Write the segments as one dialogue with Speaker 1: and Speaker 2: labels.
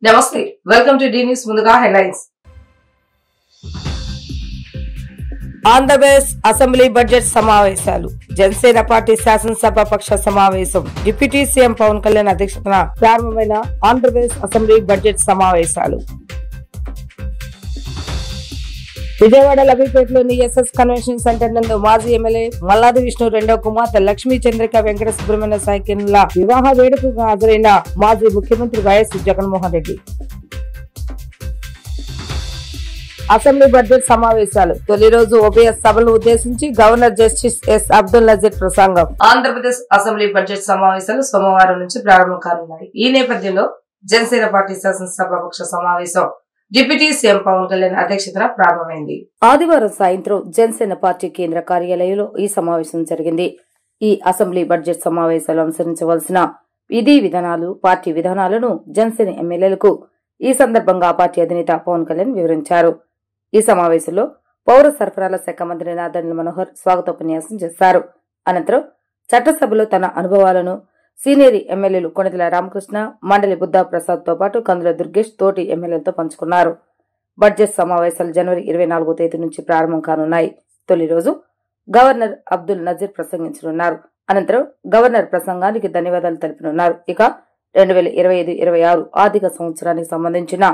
Speaker 1: నమస్తే, welcome to D news. ముందుగా headlines. Andhra Pradesh assembly budget సమావేశాలు. జనసేన పార్టీ శాసనసభ పక్ష సమావేశం డిప్యూటీ సీఎం పవన్ కళ్యాణ్ అధ్యక్షతన ప్రారంభమైన ఆంధ్రప్రదేశ్ అసెంబ్లీ బడ్జెట్ సమావేశాలు. విజయవాడ లబీపేటలోని ఎస్ఎస్ కన్వెన్షన్ సెంటర్ నందు మాజీ ఎమ్మెల్యే మల్లాది విష్ణు రెండవ కుమార్తె లక్ష్మీ చంద్రిక వెంకట సుబ్రహ్మణ్య సాయికిన్ల వివాహ వేడుకకు హాజరైన మాజీ ముఖ్యమంత్రి YS Jaganmohan Reddy. Assembly budget సమావేశాలు. తొలి రోజు ఉభయ సభలను ఉద్దేశించి governor justice S Abdul Nazeer ప్రసంగం. ఆంధ్రప్రదేశ్ అసెంబ్లీ బడ్జెట్ సమావేశాలు సోమవారం నుంచి ప్రారంభం కానున్నాయి. ఈ నేపథ్యంలో జనసేన పార్టీ శాసనసభ పక్ష సమావేశం డిప్యూటీ సీఎం పవన్ కళ్యాణ్ అధ్యక్షతన ప్రారంభమైంది. ఆదివారం సాయంత్రం జనసేన పార్టీ కేంద్ర కార్యాలయంలో ఈ సమావేశం జరిగింది. ఈ అసెంబ్లీ బడ్జెట్ సమావేశాలు అనుసరించవలసిన విధి విధానాలు, పార్టీ విధానాలను జనసేన ఎమ్మెల్యేలకు ఈ సందర్భంగా పార్టీ అధినేత పవన్ కళ్యాణ్ వివరించారు. ఈ సమావేశంలో పౌర సరఫరాల శాఖ మంత్రి నాదెండ్ల మనోహర్ స్వాగతోపన్యాసం చేశారు. అనంతరం చట్టసభలో తన అనుభవాలను సీనియర్ ఎమ్మెల్యేలు కొణిదెల రామకృష్ణ, మండలి బుద్ధా ప్రసాద్ తో పాటు కందుల దుర్గేష్ తోటి ఎమ్మెల్యేలతో పంచుకున్నారు. బడ్జెట్ సమావేశాలు జనవరి 24వ తేదీ నుంచి ప్రారంభం కానున్నాయి. తొలి రోజు గవర్నర్ అబ్దుల్ నజీర్ ప్రసంగించనున్నారు. అనంతరం గవర్నర్ ప్రసంగానికి ధన్యవాదాలు తెలుపనున్నారు. ఇక 2025-26 ఆర్థిక సంవత్సరానికి సంబంధించిన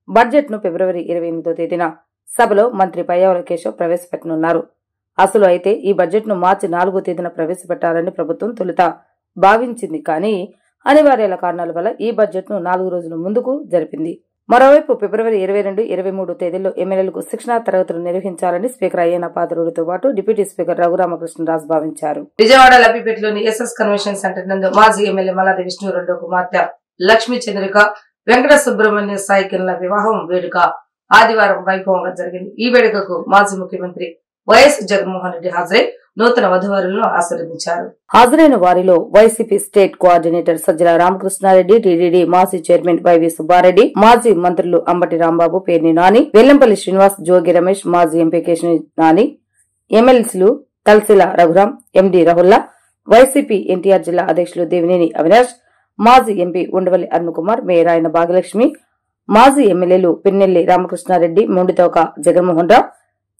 Speaker 1: బడ్జెట్ ను ఫిబ్రవరి 28వ తేదీన సభలో మంత్రి పయ్యావుల కేశవ్ ప్రవేశపెట్టనున్నారు. అసలు అయితే ఈ బడ్జెట్ ను మార్చి 4వ తేదీన ప్రవేశపెట్టాలని ప్రభుత్వం తొలుత భావించింది. కానీ అనివార్యాల కారణాల వల్ల ఈ బడ్జెట్ ను 4 రోజుల ముందుకు జరిపింది. మరోవైపు ఫిబ్రవరి 22, 23 తేదీల్లో ఎమ్మెల్యేలకు శిక్షణా తరగతులు నిర్వహించాలని స్పీకర్ అయ్యన్న పాత్రుడితో పాటు డిప్యూటీ స్పీకర్ రఘురామకృష్ణరాజు భావించారు. విజయవాడ లబీపేటలోని ఎస్ఎస్ కన్వెన్షన్ సెంటర్ నందు మాజీ ఎమ్మెల్యే మల్లాది విష్ణు రెండో కుమార్తె లక్ష్మీ చంద్రిక వెంకట సుబ్రహ్మణ్య సాయికిన్ల వివాహం వేడుక ఆదివారం వైభవంగా జరిగింది. ఈ వేడుకకు మాజీ ముఖ్యమంత్రి వైఎస్ జగన్మోహన్ రెడ్డి హాజరై నూతన వధువరులను ఆశీర్వదించారు. హాజరైన వారిలో YCP state coordinator Sajjala Ramakrishna Reddy, TDD మాజీ చైర్మన్ వైవి సుబ్బారెడ్డి, మాజీ మంత్రులు అంబటి రాంబాబు, పేర్ని నాని, వెల్లంపల్లి శ్రీనివాస్, జోగి రమేష్, మాజీ ఎంపీ కేశని నాని, ఎమ్మెల్సీలు తల్సిల రఘురాం, ఎండి రాహుల్లా, వైసీపీ ఎన్టీఆర్ జిల్లా అధ్యక్షులు దేవినేని అవినాష్, మాజీ ఎంపీ ఉండవల్లి అరుణ్ కుమార్, మేయర్ ఆయన భాగ్యలక్ష్మి, మాజీ ఎమ్మెల్యేలు పిన్నెల్లి రామకృష్ణారెడ్డి, మొండితోక జగన్మోహన్ రావు,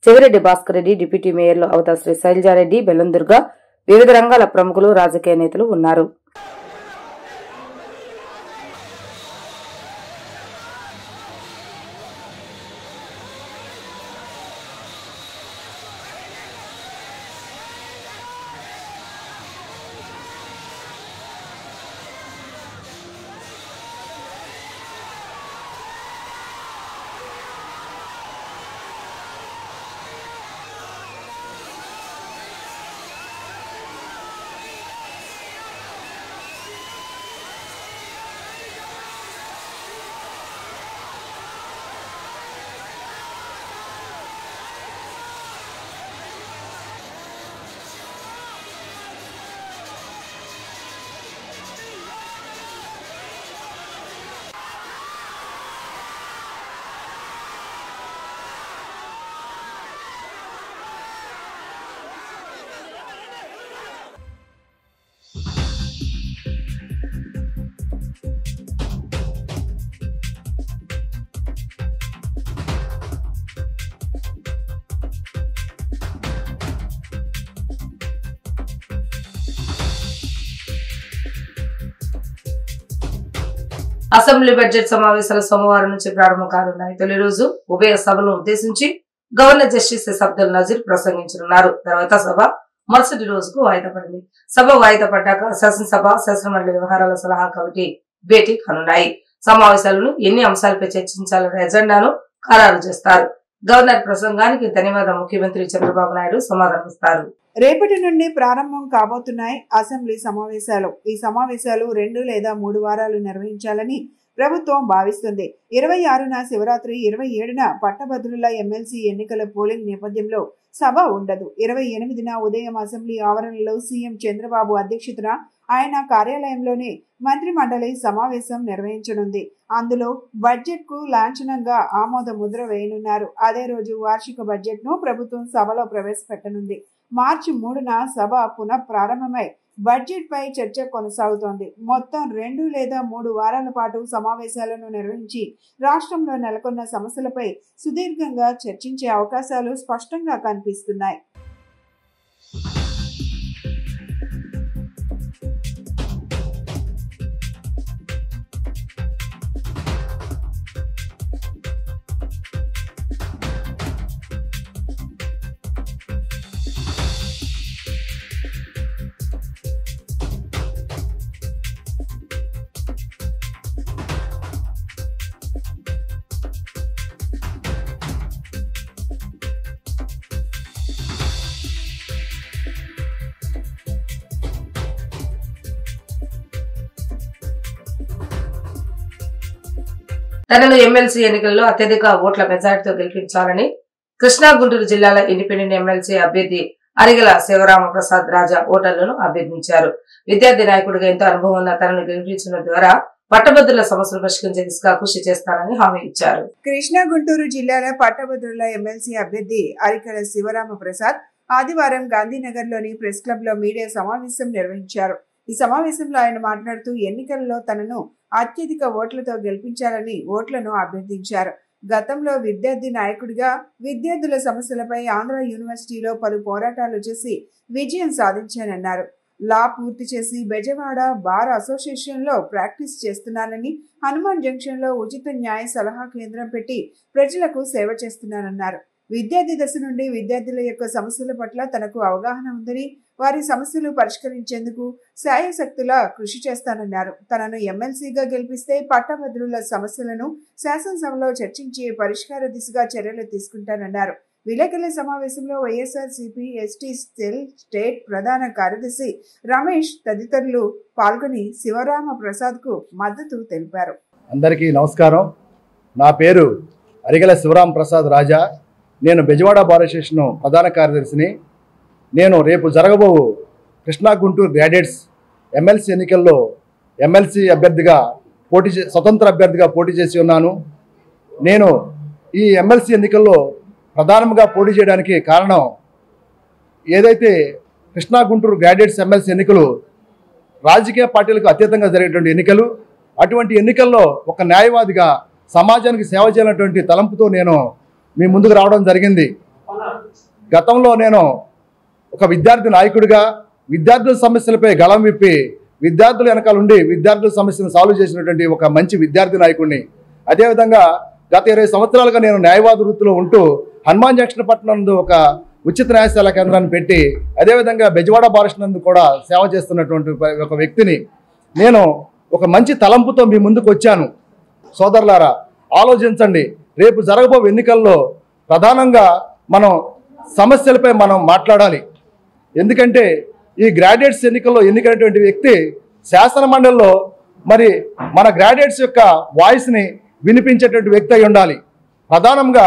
Speaker 1: చెవిరెడ్డి భాస్కర్ రెడ్డి, డిప్యూటీ మేయర్లు అవతాశ్రీ శైలజారెడ్డి, బెల్లందుర్గ, వివిధ రంగాల ప్రముఖులు, రాజకీయ నేతలు ఉన్నారు. అసెంబ్లీ బడ్జెట్ సమావేశాలు సోమవారం నుంచి ప్రారంభం కానున్నాయి. తొలి రోజు ఉభయ సభలను ఉద్దేశించి governor justice S Abdul Nazeer ప్రసంగించనున్నారు. తర్వాత సభ మరుసటి రోజుకు వాయిదా పడింది. సభ వాయిదా పడ్డాక శాసనసభ, శాసనమండలి వ్యవహారాల సలహా కమిటీ భేటీ కానున్నాయి. సమావేశాలను ఎన్ని అంశాలపై చర్చించాలనే ఎజెండాను ఖరారు చేస్తారు. గవర్నర్ ప్రసంగానికి ధన్యవాద ముఖ్యమంత్రి చంద్రబాబు నాయుడు సమాధానమిస్తారు.
Speaker 2: రేపటి నుండి ప్రారంభం కాబోతున్నాయి అసెంబ్లీ సమావేశాలు. ఈ సమావేశాలు 2 లేదా 3 వారాలు నిర్వహించాలని ప్రభుత్వం భావిస్తుంది. 26న శివరాత్రి, 27న పట్టభద్రుల ఎమ్మెల్సీ ఎన్నికల పోలింగ్ నేపథ్యంలో సభ ఉండదు. 28న ఉదయం అసెంబ్లీ ఆవరణలో సీఎం చంద్రబాబు అధ్యక్షతన ఆయన కార్యాలయంలోనే మంత్రి మండలి సమావేశం నిర్వహించనుంది. అందులో బడ్జెట్ కు లాంఛనంగా ఆమోద ముద్ర వేయనున్నారు. అదే రోజు వార్షిక బడ్జెట్ ను ప్రభుత్వం సభలో ప్రవేశపెట్టనుంది. మార్చి 3న సభ పునః ప్రారంభమై బడ్జెట్ పై చర్చ కొనసాగుతోంది. మొత్తం 2 లేదా 3 వారాల పాటు సమావేశాలను నిర్వహించి రాష్ట్రంలో నెలకొన్న సమస్యలపై సుదీర్ఘంగా చర్చించే అవకాశాలు స్పష్టంగా కనిపిస్తున్నాయి.
Speaker 1: తనను ఎమ్మెల్సీ ఎన్నికల్లో అత్యధిక ఓట్ల మెజార్టీతో గెలిపించాలని కృష్ణా గుంటూరు జిల్లాల ఇండిపెండెంట్ ఎమ్మెల్సీ అభ్యర్థి అరిగల శివరామ ప్రసాద్ రాజా ఓటర్లను అభ్యర్థించారు. విద్యార్థి నాయకుడిగా ఎంతో అనుభవం ఉన్న తనను గెలిపించడం ద్వారా పట్టభద్రుల సమస్యలు పరిష్కరించే దిశగా కృషి చేస్తానని హామీ ఇచ్చారు.
Speaker 2: కృష్ణా గుంటూరు జిల్లాల పట్టభద్రుల ఎమ్మెల్సీ అభ్యర్థి అరికల శివరామ ప్రసాద్ ఆదివారం గాంధీనగర్ లోని ప్రెస్ క్లబ్ లో మీడియా సమావేశం నిర్వహించారు. ఈ సమావేశంలో ఆయన మాట్లాడుతూ ఎన్నికల్లో తనను అత్యధిక ఓట్లతో గెలిపించాలని ఓట్లను అభ్యర్థించారు. గతంలో విద్యార్థి నాయకుడిగా విద్యార్థుల సమస్యలపై ఆంధ్ర యూనివర్సిటీలో పలు పోరాటాలు చేసి విజయం సాధించానన్నారు. లా పూర్తి చేసి బెజవాడ బార్ అసోసియేషన్ లో ప్రాక్టీస్ చేస్తున్నానని, హనుమాన్ జంక్షన్ లో ఉచిత న్యాయ సలహా కేంద్రం పెట్టి ప్రజలకు సేవ చేస్తున్నానన్నారు. విద్యార్థి దశ నుండి విద్యార్థుల యొక్క సమస్యల పట్ల తనకు అవగాహన ఉందని, వారి సమస్యలు పరిష్కరించేందుకు శాయశక్తులా కృషి చేస్తానన్నారు. తనను ఎమ్మెల్సీగా గెలిపిస్తే పట్టభద్రుల సమస్యలను శాసనసభలో చర్చించి పరిష్కార దిశగా చర్యలు తీసుకుంటానన్నారు. విలేకరుల సమావేశంలో వైఎస్ఆర్సీపీ ఎస్టీ సెల్ స్టేట్ ప్రధాన కార్యదర్శి రమేష్ తదితరులు పాల్గొని శివరామ ప్రసాద్ కు మద్దతు తెలిపారు.
Speaker 3: అందరికీ నమస్కారం. నా పేరు అరిగల శివరామ ప్రసాద్ రాజా. నేను బెజవాడ బార్ అసోసియేషన్ ప్రధాన కార్యదర్శిని. నేను రేపు జరగబో కృష్ణా గుంటూరు గ్రాడ్యుయేట్స్ ఎమ్మెల్సీ ఎన్నికల్లో ఎమ్మెల్సీ అభ్యర్థిగా స్వతంత్ర అభ్యర్థిగా పోటీ చేసి ఉన్నాను. నేను ఈ ఎమ్మెల్సీ ఎన్నికల్లో ప్రధానంగా పోటీ చేయడానికి కారణం, ఏదైతే కృష్ణా గుంటూరు గ్రాడ్యుయేట్స్ ఎమ్మెల్సీ ఎన్నికలు రాజకీయ పార్టీలకు అతీతంగా జరిగేటువంటి ఎన్నికలు. అటువంటి ఎన్నికల్లో ఒక న్యాయవాదిగా సమాజానికి సేవ చేయాలనేటువంటి తలంపుతో నేను మీ ముందుకు రావడం జరిగింది. గతంలో నేను ఒక విద్యార్థి నాయకుడిగా విద్యార్థుల సమస్యలపై గళం విప్పి విద్యార్థుల వెనకాల ఉండి విద్యార్థుల సమస్యను సాల్వ్ చేసినటువంటి ఒక మంచి విద్యార్థి నాయకుడిని. అదేవిధంగా గత 20 సంవత్సరాలుగా నేను న్యాయవాద వృత్తిలో ఉంటూ హనుమాన్ జంక్షన్ పట్టణంలో ఒక ఉచిత న్యాయశాల కేంద్రాన్ని పెట్టి, అదేవిధంగా బెజవాడ బార్ నందు కూడా సేవ చేస్తున్నటువంటి ఒక వ్యక్తిని. నేను ఒక మంచి తలంపుతో మీ ముందుకు వచ్చాను. సోదరులారా, ఆలోచించండి. రేపు జరగబో ఎన్నికల్లో ప్రధానంగా మనం సమస్యలపై మనం మాట్లాడాలి. ఎందుకంటే ఈ గ్రాడ్యుయేట్స్ ఎన్నికల్లో ఎన్నికైనటువంటి వ్యక్తి శాసన మండలిలో మరి మన గ్రాడ్యుయేట్స్ యొక్క వాయిస్ని వినిపించేటువంటి వ్యక్తి అయి ఉండాలి. ప్రధానంగా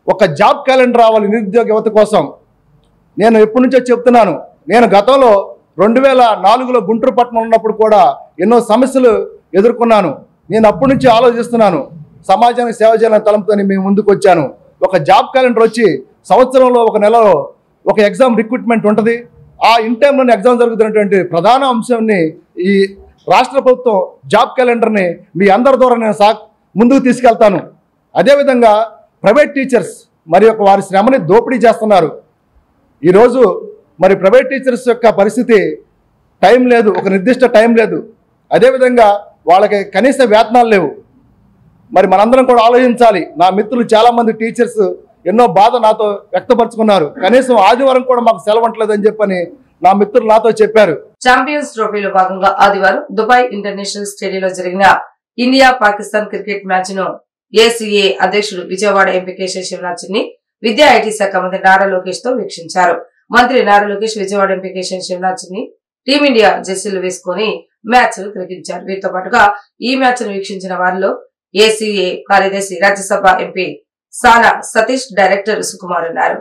Speaker 3: ఒక జాబ్ క్యాలెండర్ రావాలి నిరుద్యోగ యువత కోసం. నేను ఎప్పటి నుంచో చెప్తున్నాను. నేను గతంలో 2004లో గుంటూరు పట్టణం ఉన్నప్పుడు కూడా ఎన్నో సమస్యలు ఎదుర్కొన్నాను. నేను అప్పటి నుంచి ఆలోచిస్తున్నాను, సమాజానికి సేవ చేయాలని తలంపుతో మేము ముందుకు వచ్చాను. ఒక జాబ్ క్యాలెండర్ వచ్చి సంవత్సరంలో ఒక నెలలో ఒక ఎగ్జామ్ రిక్రూట్మెంట్ ఉంటుంది. ఆ ఇన్ టైంలోనే ఎగ్జామ్ జరుగుతున్నటువంటి ప్రధాన అంశాన్ని ఈ రాష్ట్ర ప్రభుత్వం జాబ్ క్యాలెండర్ని మీ అందరి ద్వారా నేను ముందుకు తీసుకెళ్తాను. అదేవిధంగా ప్రైవేట్ టీచర్స్ మరి వారి శ్రమని దోపిడీ చేస్తున్నారు. ఈరోజు మరి ప్రైవేట్ టీచర్స్ యొక్క పరిస్థితి టైం లేదు, ఒక నిర్దిష్ట టైం లేదు. అదేవిధంగా వాళ్ళకి కనీస వేతనాలు లేవు. మరి మనందరం కూడా ఆలోచించాలి. నా మిత్రులు చాలామంది టీచర్స్ ఎన్నో బాధ నాతో వ్యక్తపరుచుకున్నారు. కనీసం ఆదివారం కూడా మాకు సెలవు ఉండలేదని చెప్పని నా మిత్రులు నాతో చెప్పారు.
Speaker 1: ఛాంపియన్స్ ట్రోఫీలో భాగంగా ఆదివారం దుబాయ్ ఇంటర్నేషనల్ స్టేడియంలో జరిగిన ఇండియా పాకిస్తాన్ క్రికెట్ మ్యాచ్ ను ఏసీఏ అధ్యక్షుడు విజయవాడ ఎంపీ కేశవ్ శివనాథ్ని విద్యా ఐటీ శాఖ మంత్రి నారా లోకేష్ తో వీక్షించారు. మంత్రి నారా లోకేష్ విజయవాడ ఎంపీ కేశవ్ శివనాథ్ని టీమిండియా జెర్సీలు వేసుకుని మ్యాచ్ తిలకించారు. వీరితో పాటుగా ఈ మ్యాచ్ ను వీక్షించిన వారిలో ఏసీఏ కార్యదర్శి రాజ్యసభ ఎంపీ సానా సతీష్, డైరెక్టర్ సుకుమార్ ఉన్నారు.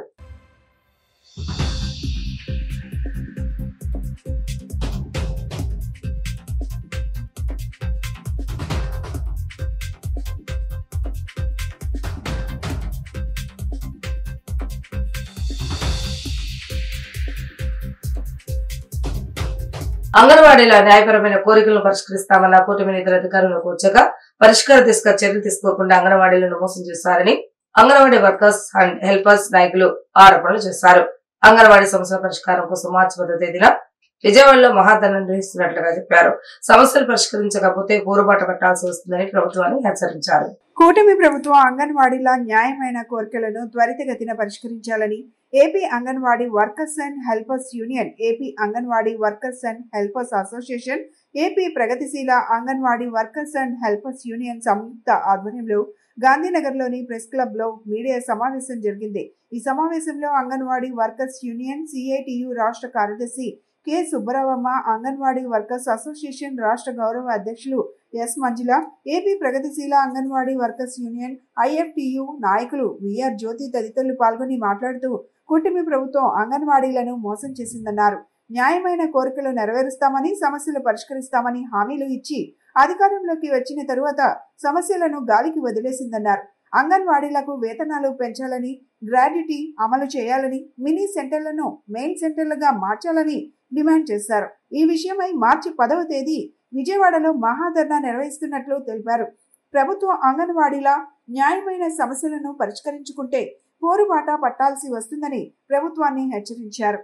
Speaker 1: అంగన్వాడీల న్యాయపరమైన కోరికలను పరిష్కరిస్తామన్న కూటమి నేతల అధికారంలోకి వచ్చాక పరిష్కార దిశగా చర్యలు తీసుకోకుండా అంగన్వాడీలను మోసం చేశారని అంగన్వాడీ వర్కర్స్ అండ్ హెల్పర్స్ నాయకులు ఆరోపణలు చేశారు. అంగన్వాడీ సమస్యల పరిష్కారం కోసం మార్చి 10వ తేదీన విజయవాడలో మహాధర్నా నిర్వహిస్తున్నట్లుగా చెప్పారు. సమస్యలు పరిష్కరించకపోతే పోరుబాట పట్టాల్సి వస్తుందని ప్రభుత్వాన్ని హెచ్చరించారు.
Speaker 2: కూటమి ప్రభుత్వం అంగన్వాడీల న్యాయమైన కోరికలను త్వరితగతిన పరిష్కరించాలని AP Anganwadi workers and helpers union, AP Anganwadi workers and helpers association, AP ప్రగతిశీల Anganwadi workers and helpers union సంయుక్త ఆధ్వర్యంలో గాంధీనగర్లోని ప్రెస్ క్లబ్ లో మీడియా సమావేశం జరిగింది. ఈ సమావేశంలో అంగన్వాడీ వర్కర్స్ యూనియన్ సిఐటియు రాష్ట్ర కార్యదర్శి K Subbaravamma, anganwadi workers association రాష్ట్ర గౌరవ అధ్యక్షులు ఎస్ మంజుల, ఏపీ ప్రగతిశీల అంగన్వాడీ వర్కర్స్ యూనియన్ ఐఎఫ్టియు నాయకులు విఆర్ జ్యోతి తదితరులు పాల్గొని మాట్లాడుతూ కూటమి ప్రభుత్వం అంగన్వాడీలను మోసం చేసిందన్నారు. న్యాయమైన కోరికలు నెరవేరుస్తామని, సమస్యలు పరిష్కరిస్తామని హామీలు ఇచ్చి అధికారంలోకి వచ్చిన తరువాత సమస్యలను గాలికి వదిలేసిందన్నారు. అంగన్వాడీలకు వేతనాలు పెంచాలని, గ్రాడ్యుటీ అమలు చేయాలని, మినీ సెంటర్లను మెయిన్ సెంటర్లుగా మార్చాలని డిమాండ్ చేశారు. ఈ విషయమై మార్చి 10వ తేదీ విజయవాడలో మహాధర్నా నిర్వహిస్తున్నట్లు తెలిపారు. ప్రభుత్వం అంగన్వాడీల న్యాయమైన సమస్యలను పరిష్కరించుకుంటే పోరుబాట పట్టాల్సి వస్తుందని ప్రభుత్వాన్ని హెచ్చరించారు.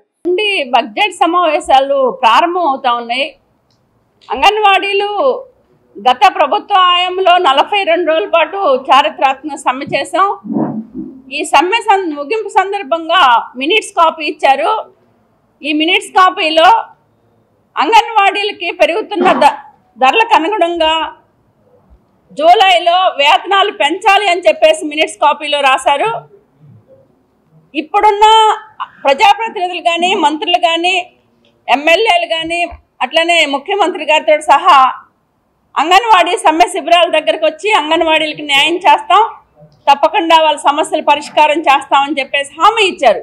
Speaker 4: బడ్జెట్ సమావేశాలు ప్రారంభం అవుతా ఉన్నాయి. అంగన్వాడీలు గత ప్రభుత్వ హయాంలో 42 రోజుల పాటు చారిత్రాత్మక సమ్మె చేశాం. ఈ సమ్మె ముగింపు సందర్భంగా మినిట్స్ కాపీ ఇచ్చారు. ఈ మినిట్స్ కాపీలో అంగన్వాడీలకి పెరుగుతున్న ధరలకు అనుగుణంగా జూలైలో వేతనాలు పెంచాలి అని చెప్పేసి మినిట్స్ కాపీలో రాశారు. ఇప్పుడున్న ప్రజాప్రతినిధులు కానీ, మంత్రులు కానీ, ఎమ్మెల్యేలు కానీ, అట్లనే ముఖ్యమంత్రి గారితో సహా అంగన్వాడీ సమ్మె శిబిరాల దగ్గరకు వచ్చి అంగన్వాడీలకు న్యాయం చేస్తాం, తప్పకుండా వాళ్ళ సమస్యలు పరిష్కారం చేస్తామని చెప్పేసి హామీ ఇచ్చారు.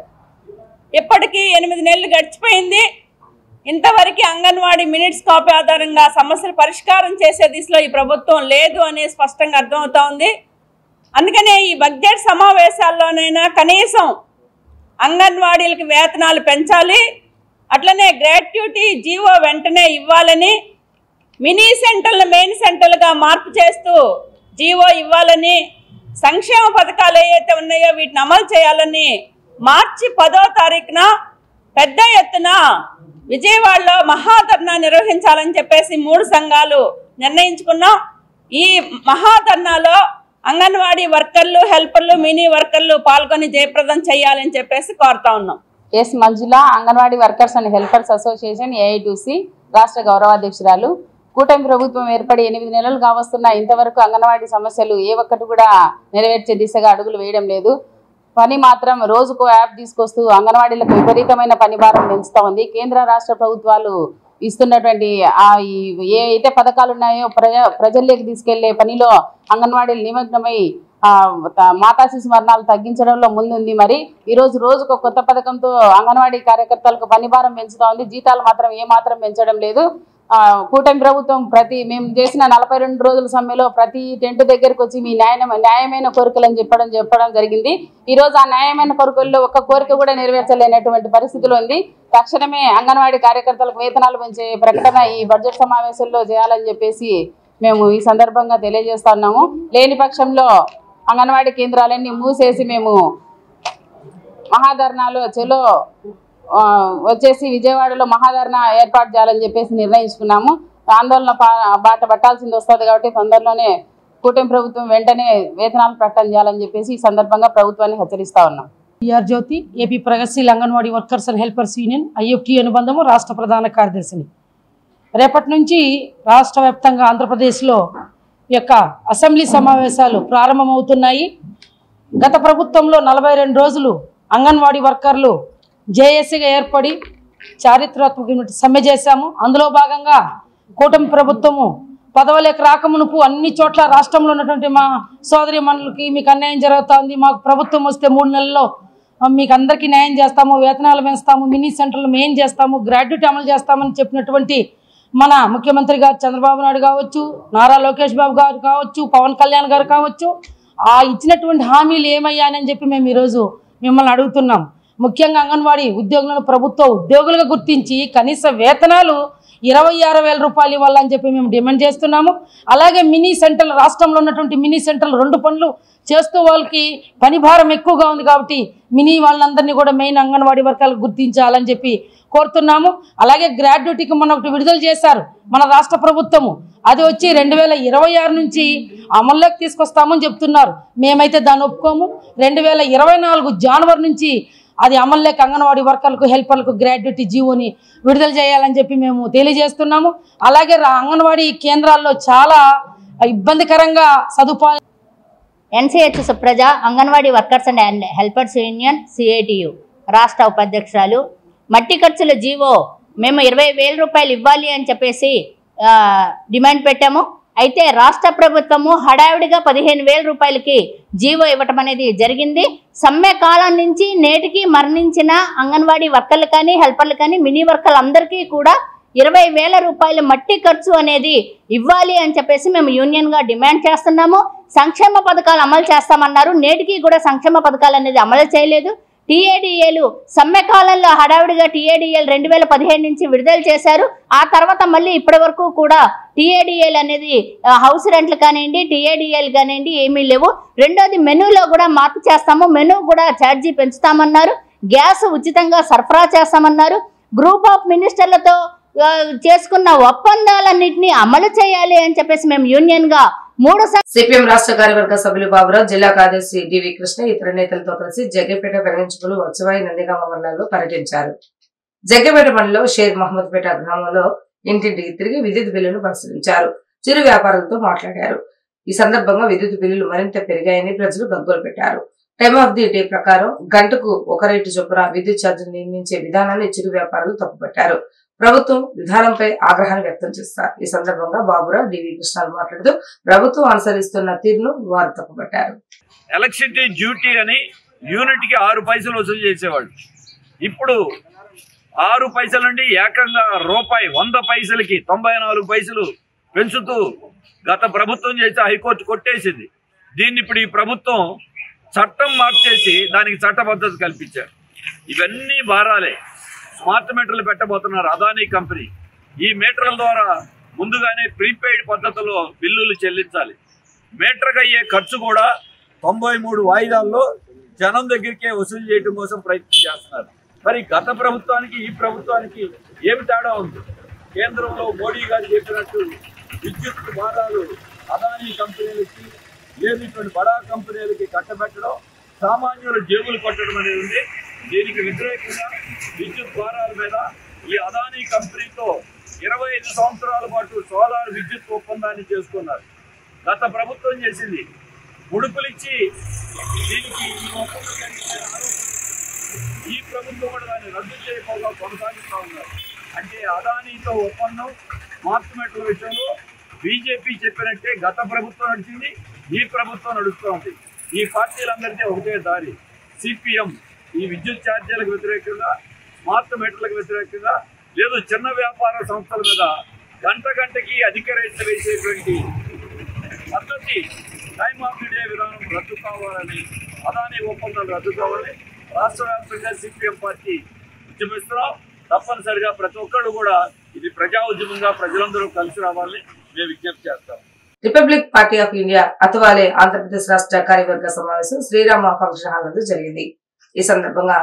Speaker 4: ఇప్పటికీ 8 నెలలు గడిచిపోయింది. ఇంతవరకు అంగన్వాడీ మినిట్స్ కాపీ ఆధారంగా సమస్యలు పరిష్కారం చేసే దిశలో ఈ ప్రభుత్వం లేదు అనేది స్పష్టంగా అర్థమవుతా ఉంది. అందుకనే ఈ బడ్జెట్ సమావేశాల్లోనైనా కనీసం అంగన్వాడీలకు వేతనాలు పెంచాలి, అట్లనే గ్రాట్యుటీ జీవో వెంటనే ఇవ్వాలని, మినీ సెంటర్లు మెయిన్ సెంటర్లుగా మార్పు చేస్తూ జీవో ఇవ్వాలని, సంక్షేమ పథకాలు ఏవైతే ఉన్నాయో వీటిని అమలు చేయాలని మార్చి 10వ తారీఖున పెద్ద ఎత్తున విజయవాడలో మహాధర్నా నిర్వహించాలని చెప్పేసి 3 సంఘాలు నిర్ణయించుకున్నాం. ఈ మహాధర్నాలో అంగన్వాడీ వర్కర్లు, హెల్పర్లు, మినీ వర్కర్లు పాల్గొని జయప్రదం చేయాలని చెప్పేసి కోరుతా ఉన్నాం.
Speaker 5: S Manjula, anganwadi workers and helpers association AITC రాష్ట్ర గౌరవాధ్యక్షురాలు. కూటమి ప్రభుత్వం ఏర్పడి 8 నెలలు కావస్తున్నా ఇంతవరకు అంగన్వాడీ సమస్యలు ఏ ఒక్కటి కూడా నెరవేర్చే దిశగా అడుగులు వేయడం లేదు. పని మాత్రం రోజుకో యాప్ తీసుకొస్తూ అంగన్వాడీలకు విపరీతమైన పని భారం పెంచుతూ ఉంది. కేంద్ర రాష్ట్ర ప్రభుత్వాలు ఇస్తున్నటువంటి ఏ అయితే పథకాలు ఉన్నాయో ప్రజల్లోకి తీసుకెళ్లే పనిలో అంగన్వాడీలు నిమగ్నమై మాతా శిశు మరణాలు తగ్గించడంలో ముందుంది. మరి ఈరోజు రోజుకు కొత్త పథకంతో అంగన్వాడీ కార్యకర్తలకు పని భారం పెంచుతూ ఉంది. జీతాలు మాత్రం ఏమాత్రం పెంచడం లేదు. కూటమి ప్రభుత్వం మేము చేసిన 42 రోజుల సమ్మెలో ప్రతి టెంట్ దగ్గరకు వచ్చి మీ న్యాయమైన కోరికలని చెప్పడం జరిగింది. ఈరోజు ఆ న్యాయమైన కోరికల్లో ఒక్క కోరిక కూడా నెరవేర్చలేనటువంటి పరిస్థితులు ఉంది. తక్షణమే అంగన్వాడీ కార్యకర్తలకు వేతనాలు పెంచే ప్రకటన ఈ బడ్జెట్ సమావేశంలో చేయాలని చెప్పేసి మేము ఈ సందర్భంగా తెలియజేస్తా ఉన్నాము. లేని పక్షంలో అంగన్వాడీ కేంద్రాలన్నీ మూసేసి మేము మహాధర్నాలో చెలో వచ్చేసి విజయవాడలో మహాధర్నా ఏర్పాటు చేయాలని చెప్పేసి నిర్ణయించుకున్నాము. ఆందోళన బాట పట్టాల్సింది వస్తుంది కాబట్టి తొందరలోనే కూటమి ప్రభుత్వం వెంటనే వేతనాలు ప్రకటన చేయాలని చెప్పేసి ఈ సందర్భంగా ప్రభుత్వాన్ని హెచ్చరిస్తా ఉన్నాం.
Speaker 6: విఆర్ జ్యోతి, ఏపీ ప్రగతిశీల Anganwadi workers and helpers union IFT అనుబంధము రాష్ట్ర ప్రధాన కార్యదర్శిని. రేపటి నుంచి రాష్ట్ర వ్యాప్తంగా ఆంధ్రప్రదేశ్లో యొక్క అసెంబ్లీ సమావేశాలు ప్రారంభమవుతున్నాయి. గత ప్రభుత్వంలో 42 రోజులు అంగన్వాడీ వర్కర్లు జేఏసీగా ఏర్పడి చారిత్రాత్మక సమ్మె చేశాము. అందులో భాగంగా కూటమి ప్రభుత్వము పదవులకు రాకమునుపు అన్ని చోట్ల రాష్ట్రంలో ఉన్నటువంటి మా సోదరి మనులకి మీకు అన్యాయం జరుగుతుంది, మాకు ప్రభుత్వం వస్తే 3 నెలల్లో మీకు అందరికీ న్యాయం చేస్తాము, వేతనాలు పెంచుతాము, మినీ సెంటర్లు మెయిన్ చేస్తాము, గ్రాడ్యుటీ అమలు చేస్తామని చెప్పినటువంటి మన ముఖ్యమంత్రి గారు చంద్రబాబు నాయుడు కావచ్చు, నారా లోకేష్ బాబు గారు కావచ్చు, పవన్ కళ్యాణ్ గారు కావచ్చు, ఆ ఇచ్చినటువంటి హామీలు ఏమయ్యానని చెప్పి మేము ఈరోజు మిమ్మల్ని అడుగుతున్నాం. ముఖ్యంగా అంగన్వాడీ ఉద్యోగులను ప్రభుత్వ ఉద్యోగులుగా గుర్తించి కనీస వేతనాలు 26,000 రూపాయలు ఇవ్వాలని చెప్పి మేము డిమాండ్ చేస్తున్నాము. అలాగే మినీ సెంటర్లు, రాష్ట్రంలో ఉన్నటువంటి మినీ సెంటర్లు 2 పనులు చేస్తూ వాళ్ళకి పని భారం ఎక్కువగా ఉంది కాబట్టి మినీ వాళ్ళందరినీ కూడా మెయిన్ అంగన్వాడీ వర్గాలకు గుర్తించాలని చెప్పి కోరుతున్నాము. అలాగే గ్రాడ్యుయేటీకి మొన్న ఒకటి విడుదల చేశారు మన రాష్ట్ర ప్రభుత్వము, అది వచ్చి 2026 నుంచి అమల్లోకి తీసుకొస్తామని చెప్తున్నారు. మేమైతే దాన్ని ఒప్పుకోము. 2024 జనవరి నుంచి అది అమల్లోకి అంగన్వాడీ వర్కర్లకు, హెల్పర్లకు గ్రాడ్యుయేటీ జీవోని విడుదల చేయాలని చెప్పి మేము తెలియజేస్తున్నాము. అలాగే అంగన్వాడీ కేంద్రాల్లో చాలా ఇబ్బందికరంగా సదుపాయాలు.
Speaker 7: NCH Supraja, anganwadi workers and helpers union CITU రాష్ట్ర ఉపాధ్యక్షురాలు. మట్టి ఖర్చుల జీవో మేము 20,000 రూపాయలు ఇవ్వాలి అని చెప్పేసి డిమాండ్ పెట్టాము. అయితే రాష్ట్ర ప్రభుత్వము హడావిడిగా 15,000 రూపాయలకి జీవో ఇవ్వటం అనేది జరిగింది. సమ్మె కాలం నుంచి నేటికి మరణించిన అంగన్వాడీ వర్కర్లు కానీ, హెల్పర్లు కానీ, మినీ వర్కర్లు అందరికీ కూడా 20,000 రూపాయలు మట్టి ఖర్చు అనేది ఇవ్వాలి అని చెప్పేసి మేము యూనియన్గా డిమాండ్ చేస్తున్నాము. సంక్షేమ పథకాలు అమలు చేస్తామన్నారు, నేటికి కూడా సంక్షేమ పథకాలు అనేది అమలు చేయలేదు. టీఏడీఏలు సమ్మె కాలంలో హడావిడిగా టీఏడీఏలు 2017 నుంచి విడుదల చేశారు. ఆ తర్వాత మళ్ళీ ఇప్పటి వరకు కూడా టీఏడీఏలు అనేది హౌస్ రెంట్లు కానివ్వండి, టీఏడీఏలు కానివ్వండి ఏమీ లేవు. రెండోది మెనూలో కూడా మార్పు చేస్తాము, మెనూ కూడా ఛార్జీ పెంచుతామన్నారు. గ్యాస్ ఉచితంగా సరఫరా చేస్తామన్నారు. గ్రూప్ ఆఫ్ మినిస్టర్లతో చేసుకున్న ఒప్పందాలన్నింటినీ అమలు చేయాలి అని చెప్పేసి మేము యూనియన్గా 3
Speaker 1: సిపిఎం రాష్ట్ర కార్యవర్గ సభ్యులు బాబురావు, జిల్లా కార్యదర్శి డివి కృష్ణ ఇతర నేతలతో కలిసి జగ్గపేట, పెరగంచుకులు, వచ్చవాయి, నందిగామ మండలాల్లో పర్యటించారు. జగ్గపేట మండలంలో షేర్ మహమ్మద్పేట గ్రామంలో ఇంటింటికి తిరిగి విద్యుత్ బిల్లును పరిశీలించారు. చిరు వ్యాపారులతో మాట్లాడారు. ఈ సందర్భంగా విద్యుత్ బిల్లులు మరింత పెరిగాయని ప్రజలు గగ్గోలు పెట్టారు. టైమ్ ఆఫ్ ది డే ప్రకారం గంటకు 1 రేటు చొప్పున విద్యుత్ ఛార్జీలు నిర్ణయించే విధానాన్ని చిరు వ్యాపారులు తప్పుపట్టారు. ప్రభుత్వం విధానంపై ఆగ్రహాన్ని వ్యక్తం చేస్తారు. ఈ సందర్భంగా బాబురావు, డివి కృష్ణాలు మాట్లాడుతూ ప్రభుత్వం అనుసరిస్తున్న తీరును వారు తప్పుపట్టారు.
Speaker 8: ఎలక్ట్రిసిటీ డ్యూటీ అని యూనిట్ కి 6 పైసలు వసూలు చేసేవాళ్ళు. ఇప్పుడు 6 పైసల నుండి ఏకంగా రూపాయి 100 పైసలకి 94 పైసలు పెంచుతూ గత ప్రభుత్వం చేసి హైకోర్టు కొట్టేసింది. దీన్ని ఇప్పుడు ఈ ప్రభుత్వం చట్టం మార్చేసి దానికి చట్టబద్ధత కల్పించారు. ఇవన్నీ భారాలే. స్మార్ట్ మీటర్లు పెట్టబోతున్నారు అదానీ కంపెనీ. ఈ మీటర్ల ద్వారా ముందుగానే ప్రీపెయిడ్ పద్ధతిలో బిల్లులు చెల్లించాలి. మీటర్కి అయ్యే ఖర్చు కూడా 93 వాయిదాల్లో జనం దగ్గరికే వసూలు చేయడం కోసం ప్రయత్నం చేస్తున్నారు. మరి గత ప్రభుత్వానికి ఈ ప్రభుత్వానికి ఏమి తేడా ఉంది? కేంద్రంలో మోడీ గారు చెప్పినట్టు విద్యుత్ భారాలు అదానీ కంపెనీలకి లేదు ఇటువంటి బడా కంపెనీలకి కట్టబెట్టడం, సామాన్యుల జేబులు కొట్టడం అనేది ఉంది. దీనికి వ్యతిరేకంగా విద్యుత్ భారాల మీద ఈ అదానీ కంపెనీతో 25 సంవత్సరాల పాటు సోలార్ విద్యుత్ ఒప్పందాన్ని చేసుకున్నారు. గత ప్రభుత్వం చేసింది ముడుపులిచ్చి దీనికి ఈ ఒప్పందం ఈ ప్రభుత్వం కూడా దాన్ని రద్దు చేయకుండా కొనసాగిస్తూ ఉన్నారు. అంటే అదానీతో ఒప్పందం స్మార్ట్ మీటర్ల విషయంలో బీజేపీ చెప్పినట్టే గత ప్రభుత్వం నడిచింది, ఈ ప్రభుత్వం నడుస్తూ ఉంది. ఈ పార్టీలందరికీ ఒకటే దారి. సిపిఎం ఈ విద్యుత్ ఛార్జీలకు వ్యతిరేకంగా, స్మార్ట్ మీటర్లకు వ్యతిరేకంగా, లేదు చిన్న వ్యాపార సంస్థల మీద గంటకి అధిక రేట్లు వేసేటువంటి పద్ధతి టైమ్ ఆఫ్ ది డే విధానం రద్దు కావాలని, అదానీ ఒప్పందాలు రద్దు కావాలని రాష్ట్ర వ్యాప్తంగా సిపిఎం పార్టీ ఉద్యమిస్తున్నాం. తప్పనిసరిగా ప్రతి ఒక్కరు కూడా ఇది ప్రజా ఉద్యమంగా ప్రజలందరూ కలిసి రావాలని మేము విజ్ఞప్తి చేస్తాం.
Speaker 1: Republic party of India Athawale Andhra Pradesh రాష్ట్ర కార్యవర్గ సమావేశం శ్రీరామ ఫంక్షన్ హాల్ నందు జరిగింది. ఈ సందర్భంగా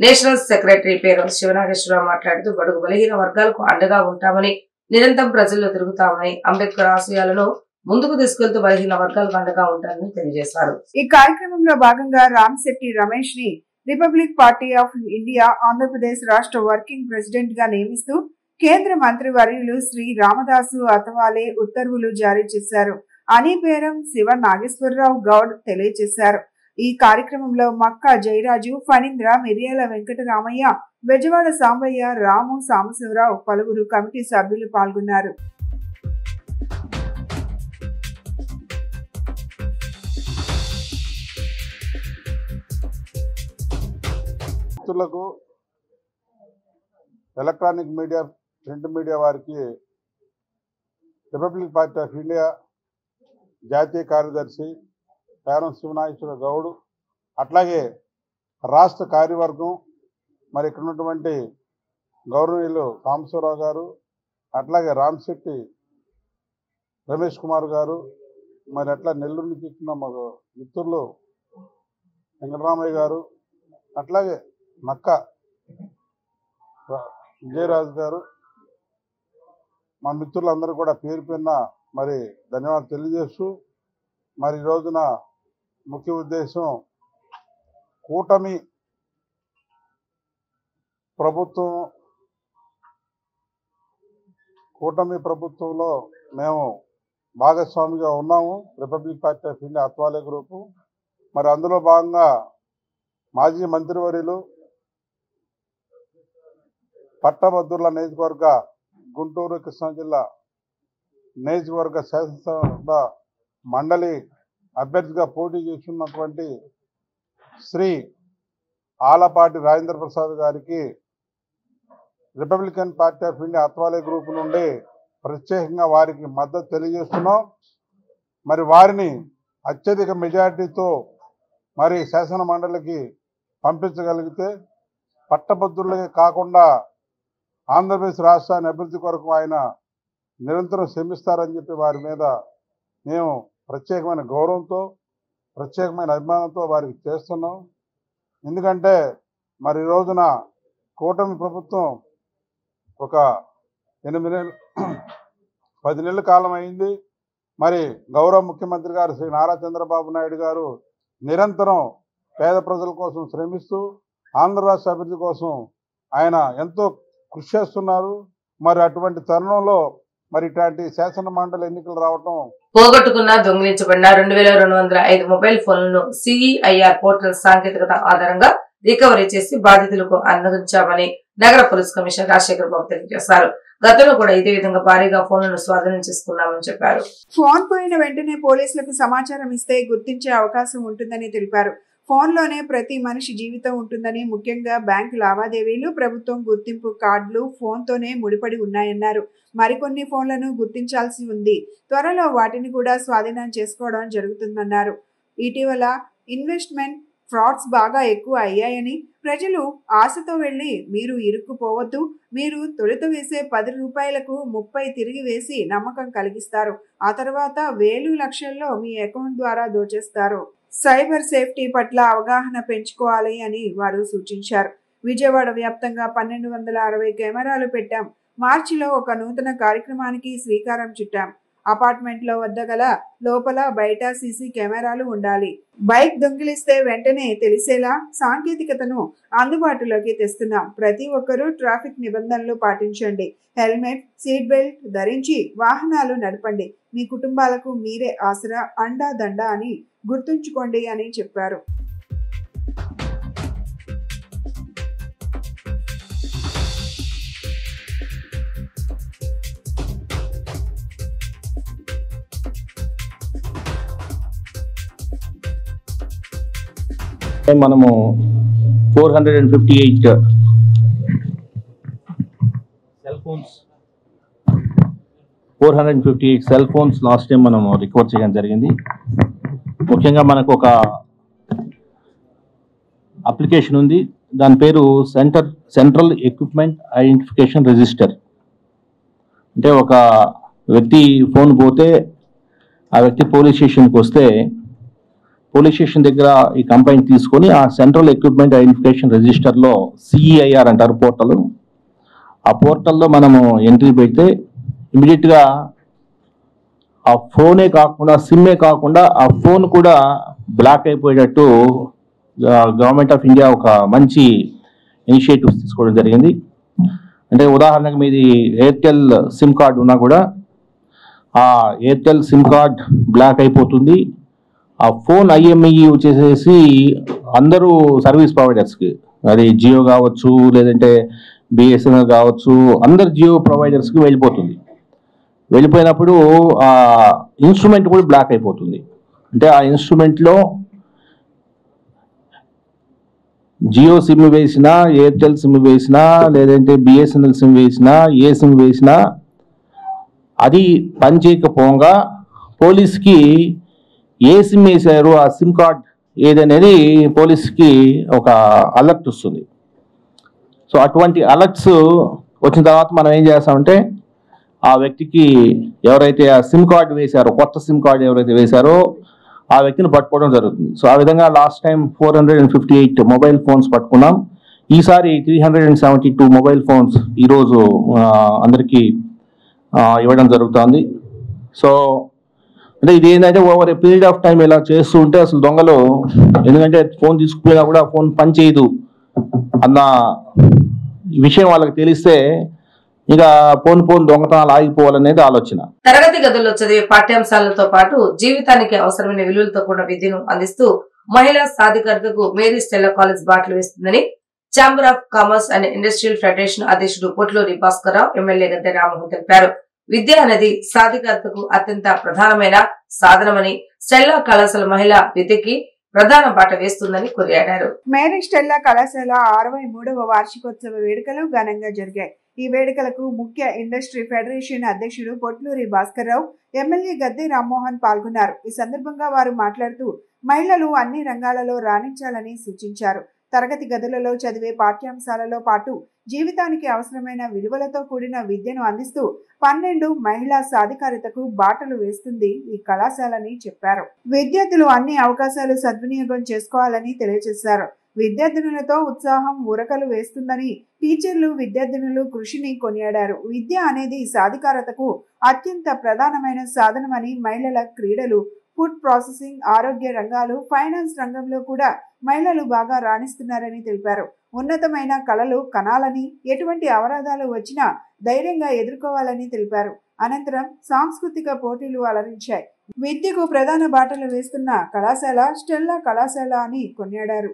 Speaker 1: నేషనల్ సెక్రటరీ పేరు శివనాగేశ్వరరావు మాట్లాడుతూ బడుగు బలహీన వర్గాలకు అండగా ఉంటామని, నిరంతరం ప్రజల్లో తిరుగుతామని, అంబేద్కర్ ఆశయాలను ముందుకు తీసుకెళ్తూ బలహీన వర్గాలకు అండగా ఉంటారని తెలియజేశారు.
Speaker 2: ఈ కార్యక్రమంలో భాగంగా రామ్శెట్టి రమేష్ ని republic party of India Andhra Pradesh రాష్ట్ర వర్కింగ్ ప్రెసిడెంట్ గా నియమిస్తూ కేంద్ర మంత్రి వర్యులు శ్రీ రామదాసు అతవాలే ఉత్తర్వులు జారీ చేశారు అని పేరం శివ నాగేశ్వరరావు గౌడ్ తెలియజేశారు. ఈ కార్యక్రమంలో మక్కా జయరాజు, ఫణీంద్ర, మిర్యాల వెంకటరామయ్య, బెజవాడ సాంబయ్య, రాము, సాంబశివరావు, పలువురు కమిటీ సభ్యులు పాల్గొన్నారు.
Speaker 9: ఎలక్ట్రానిక్ మీడియా, ప్రింట్ మీడియా వారికి రిపబ్లిక్ పార్టీ ఆఫ్ ఇండియా జాతీయ కార్యదర్శి పేరం శివనాగేశ్వర గౌడ్, అట్లాగే రాష్ట్ర కార్యవర్గం మరి ఇక్కడ ఉన్నటువంటి గౌరవనీయులు సాంబశివరావు గారు, అట్లాగే రామశెట్టి రమేష్ కుమార్ గారు, మరి అట్లా నెల్లూరు నుంచి ఇచ్చిన మా మిత్రులు వెంకటరామయ్య గారు, అట్లాగే నక్క విజయరాజు గారు, మా మిత్రులందరూ కూడా పేరు పేరున మరి ధన్యవాదాలు తెలియజేస్తూ, మరి ఈ రోజున ముఖ్య ఉద్దేశం కూటమి ప్రభుత్వంలో మేము భాగస్వామిగా ఉన్నాము. Republic party of India Athawale group. మరి అందులో భాగంగా మాజీ మంత్రివర్యులు పట్టభద్రుల నియోజకవర్గ గుంటూరు కృష్ణా జిల్లా నియోజకవర్గ శాసనసభ మండలి అభ్యర్థిగా పోటీ చేస్తున్నటువంటి శ్రీ ఆలపాటి రాజేంద్ర ప్రసాద్ గారికి Republican party of India Athawale group నుండి ప్రత్యేకంగా వారికి మద్దతు తెలియజేస్తున్నాం. మరి వారిని అత్యధిక మెజారిటీతో మరి శాసన మండలికి పంపించగలిగితే పట్టభద్రులకే కాకుండా ఆంధ్రప్రదేశ్ రాష్ట్రాన్ని అభివృద్ధి కొరకు ఆయన నిరంతరం శ్రమిస్తారని చెప్పి వారి మీద మేము ప్రత్యేకమైన గౌరవంతో ప్రత్యేకమైన అభిమానంతో వారికి చేస్తున్నాం. ఎందుకంటే మరి ఈ రోజున కూటమి ప్రభుత్వం ఒక 10 నెలల కాలం అయింది. మరి గౌరవ ముఖ్యమంత్రి గారు శ్రీ నారా చంద్రబాబు నాయుడు గారు నిరంతరం పేద ప్రజల కోసం శ్రమిస్తూ ఆంధ్ర రాష్ట్ర అభివృద్ధి కోసం ఆయన ఎంతో కృషి చేస్తున్నారు. మరి అటువంటి తరుణంలో మరి ఇట్లాంటి శాసన మండలి ఎన్నికలు రావటం,
Speaker 1: పోగొట్టుకున్న దొంగిలించబడిన 2205 మొబైల్ ఫోన్లను సిఈఐఆర్ పోర్టల్ సాంకేతికత ఆధారంగా రికవరీ చేసి బాధితులకు అందించామని నగర పోలీస్ కమిషనర్ రాజశేఖర్ బాబు తెలియజేశారు. గతంలో కూడా ఇదే విధంగా భారీగా ఫోన్లను స్వాధీనం చేసుకున్నామని చెప్పారు.
Speaker 2: ఫోన్ పోయిన వెంటనే పోలీసులకు సమాచారం ఇస్తే గుర్తించే అవకాశం ఉంటుందని తెలిపారు. ఫోన్లోనే ప్రతి మనిషి జీవితం ఉంటుందని, ముఖ్యంగా బ్యాంకు లావాదేవీలు, ప్రభుత్వం గుర్తింపు కార్డులు ఫోన్తోనే ముడిపడి ఉన్నాయన్నారు. మరికొన్ని ఫోన్లను గుర్తించాల్సి ఉంది. త్వరలో వాటిని కూడా స్వాధీనం చేసుకోవడం జరుగుతుందన్నారు. ఇటీవల ఇన్వెస్ట్మెంట్ ఫ్రాడ్స్ బాగా ఎక్కువ అయ్యాయని, ప్రజలు ఆశతో వెళ్లి మీరు ఇరుక్కుపోవద్దు, మీరు తొలుత వేసే 10 రూపాయలకు 30 తిరిగి వేసి నమ్మకం కలిగిస్తారు, ఆ తర్వాత వేలు లక్షల్లో మీ అకౌంట్ ద్వారా దోచేస్తారు. సైబర్ సేఫ్టీ పట్ల అవగాహన పెంచుకోవాలి అని వారు సూచించారు. విజయవాడ వ్యాప్తంగా 1260 కెమెరాలు పెట్టాం. మార్చిలో ఒక నూతన కార్యక్రమానికి శ్రీకారం చుట్టాం. అపార్ట్మెంట్లో వద్ద గల లోపల బయట సీసీ కెమెరాలు ఉండాలి. బైక్ దొంగిలిస్తే వెంటనే తెలిసేలా సాంకేతికతను అందుబాటులోకి తెస్తున్నాం. ప్రతి ఒక్కరూ ట్రాఫిక్ నిబంధనలు పాటించండి, హెల్మెట్, సీట్ బెల్ట్ ధరించి వాహనాలు నడపండి, మీ కుటుంబాలకు మీరే ఆసరా, అండా దండ అని గుర్తుంచుకోండి అని చెప్పారు.
Speaker 10: మనము 458 సెల్ ఫోన్స్ లాస్ట్ టైం మనము రికవర్ చేయడం జరిగింది. ముఖ్యంగా మనకు ఒక అప్లికేషన్ ఉంది, దాని పేరు సెంట్రల్ ఎక్విప్మెంట్ ఐడెంటిఫికేషన్ రిజిస్టర్. అంటే ఒక వ్యక్తి ఫోన్ పోతే ఆ వ్యక్తి పోలీస్ స్టేషన్కి వస్తే పోలీస్ స్టేషన్ దగ్గర ఈ కంప్లైంట్ తీసుకొని ఆ సెంట్రల్ ఎక్విప్మెంట్ ఐడెంటిఫికేషన్ రిజిస్టర్లో సిఈఐఆర్ అంటారు పోర్టల్, ఆ పోర్టల్లో మనము ఎంట్రీ పెడితే ఇమీడియట్గా ఆ ఫోనే కాకుండా సిమ్మే కాకుండా ఆ ఫోన్ కూడా బ్లాక్ అయిపోయేటట్టు గవర్నమెంట్ ఆఫ్ ఇండియా ఒక మంచి ఇనిషియేటివ్స్ తీసుకోవడం జరిగింది. అంటే ఉదాహరణకు మీది ఎయిర్టెల్ సిమ్ కార్డ్ ఉన్నా కూడా ఆ ఎయిర్టెల్ సిమ్ కార్డ్ బ్లాక్ అయిపోతుంది. ఆ ఫోన్ ఐఎంఈ వచ్చేసేసి అందరూ సర్వీస్ ప్రొవైడర్స్కి, అది జియో కావచ్చు లేదంటే బిఎస్ఎన్ఎల్ కావచ్చు, అందరు జియో ప్రొవైడర్స్కి వెళ్ళిపోతుంది. వెళ్ళిపోయినప్పుడు ఆ ఇన్స్ట్రుమెంట్ కూడా బ్లాక్ అయిపోతుంది. అంటే ఆ ఇన్స్ట్రుమెంట్లో జియో సిమ్ వేసినా, ఎయిర్టెల్ సిమ్ వేసినా, లేదంటే బిఎస్ఎన్ఎల్ సిమ్ వేసినా, ఏ సిమ్ వేసినా అది పనిచేయకపోగా పోలీస్కి ఏ సిమ్ వేసారు, ఆ సిమ్ కార్డ్ ఏదనేది పోలీస్కి ఒక అలర్ట్ వస్తుంది. సో అటువంటి అలర్ట్స్ వచ్చిన తర్వాత మనం ఏం చేస్తామంటే ఆ వ్యక్తికి ఎవరైతే ఆ సిమ్ కార్డు వేశారో, కొత్త సిమ్ కార్డు ఎవరైతే వేశారో ఆ వ్యక్తిని పట్టుకోవడం జరుగుతుంది. సో ఆ విధంగా లాస్ట్ టైం 458 మొబైల్ ఫోన్స్ పట్టుకున్నాం. ఈసారి 372 మొబైల్ ఫోన్స్ ఈరోజు అందరికీ ఇవ్వడం జరుగుతుంది. సో అంటే ఇది ఏంటంటే over a period of time ఇలా చేస్తూ ఉంటే అసలు దొంగలు, ఎందుకంటే ఫోన్ తీసుకుపోయినా కూడా ఫోన్ పని చేయదు అన్న విషయం వాళ్ళకి తెలిస్తే ఇక పోను దొంగతనాలు ఆగిపోవాలనేది ఆలోచన.
Speaker 1: తరగతి గదుల్లో చదివే పాఠ్యాంశాలతో పాటు జీవితానికి అవసరమైన విలువలతో కూడిన విద్యను అందిస్తూ మహిళా సాధికారతకు మేరీ స్టెల్లా కాలేజ్ బాటలు వేస్తుందని chamber of commerce and industrial federation అధ్యక్షుడు పొట్లూరి భాస్కర్ రావు, ఎమ్మెల్యే గద్దె రామ్మోహన్ తెలిపారు. విద్య అనేది సాధికారతకు అత్యంత ప్రధానమైన సాధనమని, స్టెల్లా కళాశాల మహిళా విద్యకి ప్రధాన బాట వేస్తుందని కొనియాడారు.
Speaker 2: మేరీ స్టెల్లా కళాశాల 63వ వార్షికోత్సవ వేడుకలు ఘనంగా జరిగాయి. ఈ వేడుకలకు ముఖ్య ఇండస్ట్రీ ఫెడరేషన్ అధ్యక్షుడు పొట్లూరి భాస్కర్ రావు, ఎమ్మెల్యే గద్దె రామ్మోహన్ పాల్గొన్నారు. ఈ సందర్భంగా వారు మాట్లాడుతూ మహిళలు అన్ని రంగాలలో రాణించాలని సూచించారు. తరగతి గదులలో చదివే పాఠ్యాంశాలలో పాటు జీవితానికి అవసరమైన విలువలతో కూడిన విద్యను అందిస్తూ 12 మహిళా సాధికారతకు బాటలు వేస్తుంది ఈ కళాశాలని చెప్పారు. విద్యార్థులు అన్ని అవకాశాలు సద్వినియోగం చేసుకోవాలని తెలియజేశారు. విద్యార్థినులతో ఉత్సాహం ఉరకలు వేస్తుందని టీచర్లు, విద్యార్థినులు కృషిని కొనియాడారు. విద్య అనేది సాధికారతకు అత్యంత ప్రధానమైన సాధనమని, మహిళల క్రీడలు, ఫుడ్ ప్రాసెసింగ్, ఆరోగ్య రంగాలు, ఫైనాన్స్ రంగంలో కూడా మహిళలు బాగా రాణిస్తున్నారని తెలిపారు. ఉన్నతమైన కళలు కనాలని, ఎటువంటి అవరోధాలు వచ్చినా ధైర్యంగా ఎదుర్కోవాలని తెలిపారు. అనంతరం సాంస్కృతిక పోటీలు అలరించాయి. విద్యకు ప్రధాన బాటలు వేస్తున్న కళాశాల స్టెల్లా కళాశాల అని కొనియాడారు.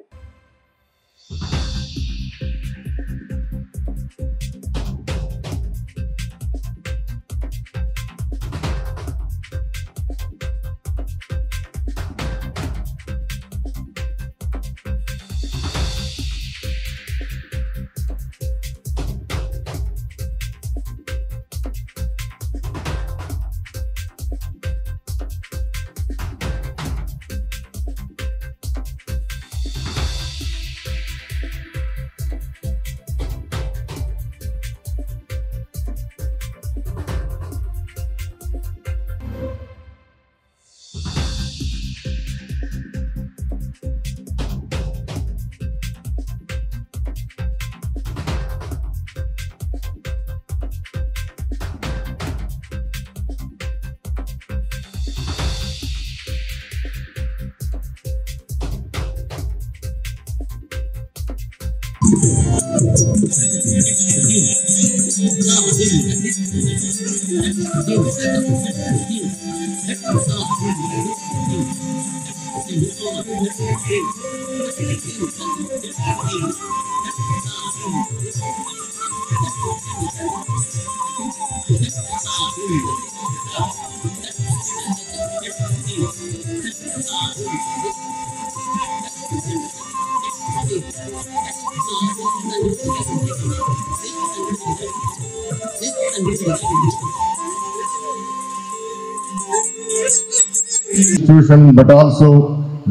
Speaker 11: Institution, but also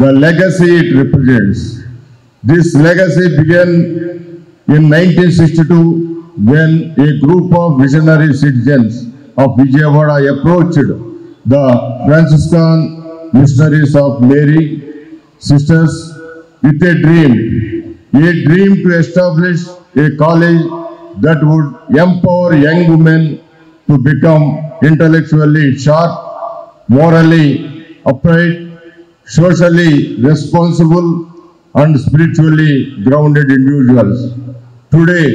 Speaker 11: the legacy it represents. This legacy began in 1962 when a group of visionary citizens of Vijayawada approached the Franciscan missionaries of Mary Sisters with a dream to establish a college that would empower young women to become intellectually sharp, morally upright, socially responsible and spiritually grounded individuals. Today,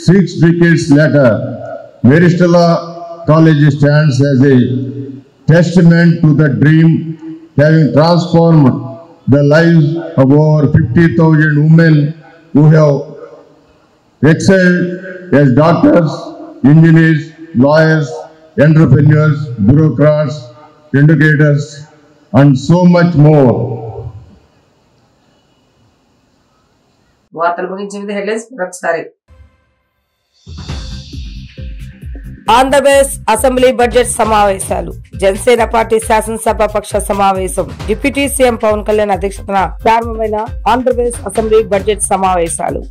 Speaker 11: 6 decades later, Mary Stella College stands as a testament to the dream, having transformed the lives of over 50,000 women who have excelled as doctors, engineers, lawyers, entrepreneurs, bureaucrats, educators, and so much more.
Speaker 1: వార్తలు ముగించే headlines మరొకసారి. Andhra Pradesh assembly budget సమావేశాలు. Janasena party శాసనసభ పక్ష సమావేశం deputy CM Pawan Kalyan అధ్యక్షతన ప్రారంభమైన Andhra Pradesh assembly budget సమావేశాలు.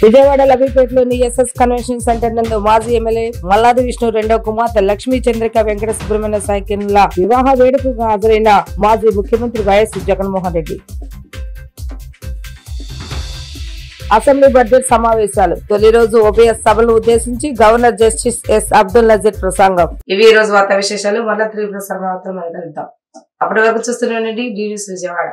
Speaker 1: విజయవాడ లబీపేటలోని ఎస్ఎస్ కన్వెన్షన్ సెంటర్ నందు మాజీ ఎమ్మెల్యే మల్లాది విష్ణు రెండవ కుమార్తె లక్ష్మీ చంద్రిక వెంకట సుబ్రహ్మణ్య సాయికిన్ల వివాహ వేడుకకు హాజరైన మాజీ ముఖ్యమంత్రి YS Jaganmohan Reddy. Assembly budget సమావేశాలు తొలి రోజు ఉభయ సభలను ఉద్దేశించి governor justice S Abdul Nazeer ప్రసంగం. ఇవి ఈ రోజు వార్తా విశేషాలు. మళ్ళీ 3 ప్రసారం మాత్రం కలుద్దాం. అప్పటి వరకు చూస్తూనే ఉండండి DD న్యూస్ విజయవాడ.